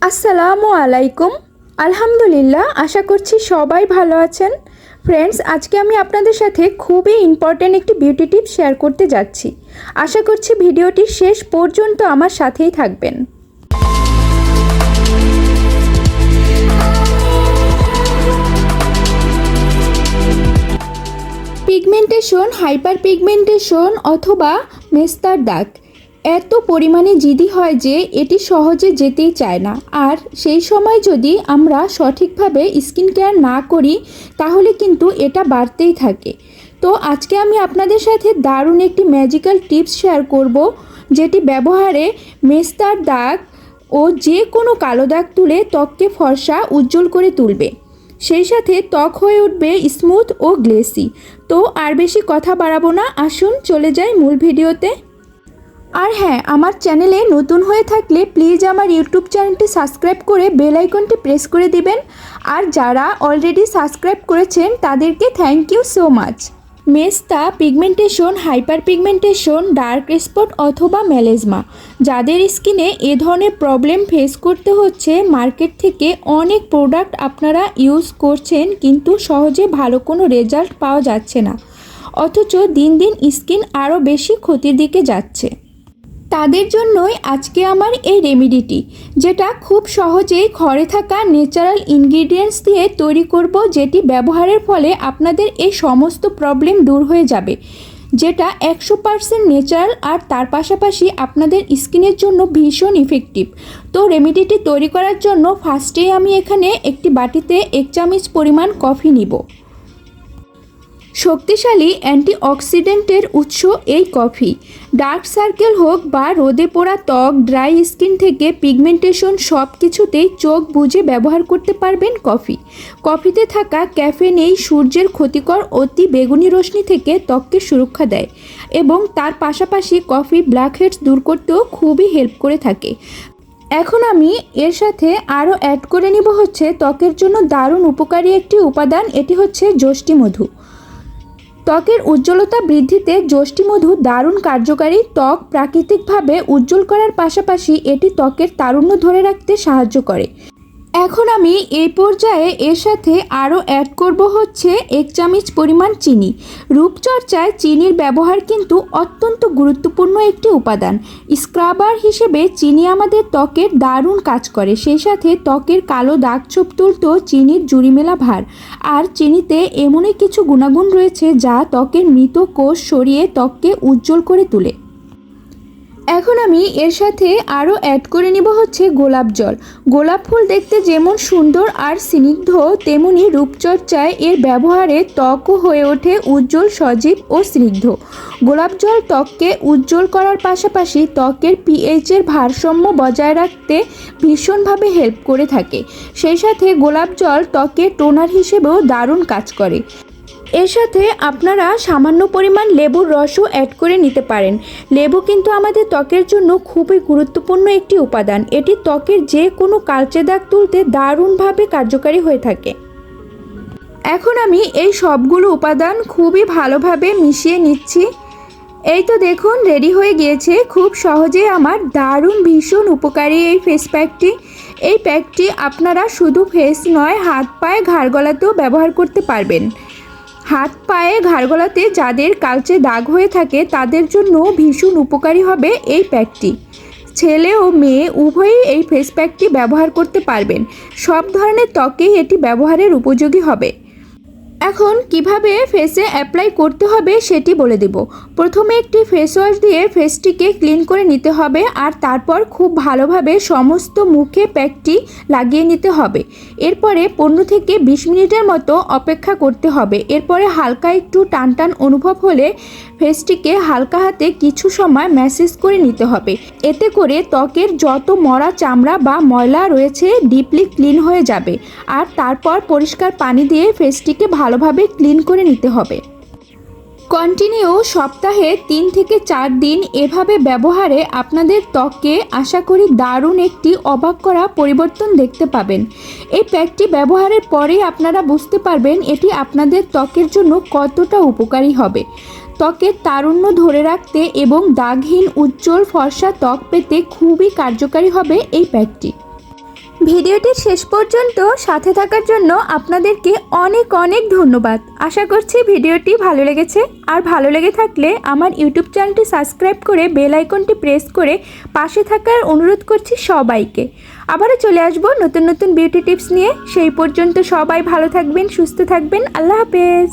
আসসালামু আলাইকুম। আলহামদুলিল্লাহ, আশা করছি সবাই ভালো আছেন। ফ্রেন্ডস, আজকে আমি আপনাদের সাথে খুবই ইম্পর্ট্যান্ট একটি বিউটি টিপস শেয়ার করতে যাচ্ছি। আশা করছি ভিডিওটি শেষ পর্যন্ত আমার সাথেই থাকবেন। পিগমেন্টেশন, হাইপার পিগমেন্টেশন অথবা মেস্তার দাগ এত পরিমাণে জিদি হয় যে এটি সহজে যেতেই চায় না। আর সেই সময় যদি আমরা সঠিকভাবে স্কিন কেয়ার না করি তাহলে কিন্তু এটা বাড়তেই থাকে। তো আজকে আমি আপনাদের সাথে দারুণ একটি ম্যাজিক্যাল টিপস শেয়ার করব, যেটি ব্যবহারে মেস্তার দাগ ও যে কোনো কালো দাগ তুলে ত্বককে ফর্সা উজ্জ্বল করে তুলবে, সেই সাথে ত্বক হয়ে উঠবে স্মুথ ও গ্লেসি। তো আর বেশি কথা বাড়াবো না, আসুন চলে যাই মূল ভিডিওতে। আর হ্যাঁ, আমার চ্যানেলে নতুন হয়ে থাকলে প্লিজ আমার ইউটিউব চ্যানেলটি সাবস্ক্রাইব করে বেল আইকনটি প্রেস করে দিবেন। আর যারা অলরেডি সাবস্ক্রাইব করেছেন তাদেরকে থ্যাংক ইউ সো মাচ। মেস্তা pigmentation, hyper pigmentation, dark spot অথবা মেলাজমা, যাদের স্কিনে এ ধরনের প্রবলেম ফেস করতে হচ্ছে, মার্কেট থেকে অনেক প্রোডাক্ট আপনারা ইউজ করছেন কিন্তু সহজে ভালো কোনো রেজাল্ট পাওয়া যাচ্ছে না, অথচ দিন দিন স্কিন আরও বেশি ক্ষতির দিকে যাচ্ছে, তাদের জন্যই আজকে আমার এই রেমেডিটি, যেটা খুব সহজেই ঘরে থাকা ন্যাচারাল ইনগ্রিডিয়েন্টস দিয়ে তৈরি করব, যেটি ব্যবহারের ফলে আপনাদের এই সমস্ত প্রবলেম দূর হয়ে যাবে, যেটা 100% ন্যাচারাল আর তার পাশাপাশি আপনাদের স্কিনের জন্য ভীষণ ইফেক্টিভ। তো রেমেডিটি তৈরি করার জন্য ফার্স্টেই আমি এখানে একটি বাটিতে 1 চামচ পরিমাণ কফি নিব। শক্তিশালী অ্যান্টিঅক্সিডেন্টের উৎস এই কফি। ডার্ক সার্কেল হোক বা রোদে পোড়া ত্বক, ড্রাই স্কিন থেকে পিগমেন্টেশন, সব কিছুতেই চোখ বুজে ব্যবহার করতে পারবেন কফি। কফিতে থাকা ক্যাফেন এই সূর্যের ক্ষতিকর অতি বেগুনি রশ্মি থেকে ত্বককে সুরক্ষা দেয় এবং তার পাশাপাশি কফি ব্ল্যাকহেডস দূর করতেও খুবই হেল্প করে থাকে। এখন আমি এর সাথে আরও অ্যাড করে নিব হচ্ছে ত্বকের জন্য দারুণ উপকারী একটি উপাদান, এটি হচ্ছে যষ্টি মধু। ত্বকের উজ্জ্বলতা বৃদ্ধিতে যষ্টি মধু দারুণ কার্যকারী। ত্বক প্রাকৃতিকভাবে উজ্জ্বল করার পাশাপাশি এটি ত্বকের তারুণ্য ধরে রাখতে সাহায্য করে। এখন আমি এই পর্যায়ে এর সাথে আরও অ্যাড করব হচ্ছে 1 চামচ পরিমাণ চিনি। রূপচর্চায় চিনির ব্যবহার কিন্তু অত্যন্ত গুরুত্বপূর্ণ একটি উপাদান। স্ক্রাবার হিসেবে চিনি আমাদের ত্বকের দারুণ কাজ করে, সেই সাথে ত্বকের কালো দাগ ছোপ তুলতেও চিনির জুড়িমেলা ভার। আর চিনিতে এমনই কিছু গুণাগুণ রয়েছে যা ত্বকের মৃত কোষ সরিয়ে ত্বককে উজ্জ্বল করে তোলে। এখন আমি এর সাথে আরও অ্যাড করে নিব হচ্ছে গোলাপ জল। গোলাপ ফুল দেখতে যেমন সুন্দর আর স্নিগ্ধ, তেমনি রূপচর্চায় এর ব্যবহারে ত্বকও হয়ে ওঠে উজ্জ্বল, সজীব ও স্নিগ্ধ। গোলাপ জল ত্বককে উজ্জ্বল করার পাশাপাশি ত্বকের পিএইচের ভারসাম্য বজায় রাখতে ভীষণভাবে হেল্প করে থাকে। সেই সাথে গোলাপ জল ত্বকে টোনার হিসেবেও দারুণ কাজ করে। এর সাথে আপনারা সামান্য পরিমাণ লেবুর রসও অ্যাড করে নিতে পারেন। লেবু কিন্তু আমাদের ত্বকের জন্য খুবই গুরুত্বপূর্ণ একটি উপাদান। এটি ত্বকের যে কোনো কালচে দাগ তুলতে দারুণভাবে কার্যকারী হয়ে থাকে। এখন আমি এই সবগুলো উপাদান খুবই ভালোভাবে মিশিয়ে নিচ্ছি। এই তো দেখুন, রেডি হয়ে গিয়েছে খুব সহজে আমার দারুণ ভীষণ উপকারী এই ফেস প্যাকটি। এই প্যাকটি আপনারা শুধু ফেস নয়, হাত পায়ে ঘাড় গলাতেও ব্যবহার করতে পারবেন। হাত পায়ে ঘাড় গলাতে যাদের কালচে দাগ হয়ে থাকে তাদের জন্য ভীষণ উপকারী হবে এই প্যাকটি। ছেলে ও মেয়ে উভয়ই এই ফেস প্যাকটি ব্যবহার করতে পারবেন। সব ধরনের ত্বকেই এটি ব্যবহারের উপযোগী হবে। এখন কিভাবে ফেসে অ্যাপ্লাই করতে হবে সেটি বলে দেব। প্রথমে একটি ফেস ওয়াশ দিয়ে ফেসটিকে ক্লিন করে নিতে হবে আর তারপর খুব ভালোভাবে সমস্ত মুখে প্যাকটি লাগিয়ে নিতে হবে। এরপরে 15 থেকে 20 মিনিটের মতো অপেক্ষা করতে হবে। এরপরে হালকা একটু টান টান অনুভব হলে ফেসটিকে হালকা হাতে কিছু সময় ম্যাসেজ করে নিতে হবে। এতে করে ত্বকের যত মরা চামড়া বা ময়লা রয়েছে ডিপলি ক্লিন হয়ে যাবে। আর তারপর পরিষ্কার পানি দিয়ে ফেসটিকে ভালোভাবে ক্লিন করে নিতে হবে। কন্টিনিউ সপ্তাহে 3 থেকে 4 দিন এভাবে ব্যবহারে আপনাদের ত্বকে আশা করি দারুণ একটি অবাক করা পরিবর্তন দেখতে পাবেন। এই প্যাকটি ব্যবহারের পরেই আপনারা বুঝতে পারবেন এটি আপনাদের ত্বকের জন্য কতটা উপকারী হবে। ত্বকের তারুণ্য ধরে রাখতে এবং দাগহীন উজ্জ্বল ফর্সা ত্বক পেতে খুবই কার্যকারী হবে এই প্যাকটি। ভিডিওটির শেষ পর্যন্ত সাথে থাকার জন্য আপনাদেরকে অনেক অনেক ধন্যবাদ। আশা করছি ভিডিওটি ভালো লেগেছে। আর ভালো লেগে থাকলে আমার ইউটিউব চ্যানেলটি সাবস্ক্রাইব করে বেল আইকনটি প্রেস করে পাশে থাকার অনুরোধ করছি সবাইকে। আবারও চলে আসবো নতুন নতুন বিউটি টিপস নিয়ে। সেই পর্যন্ত সবাই ভালো থাকবেন, সুস্থ থাকবেন। আল্লাহ হাফেজ।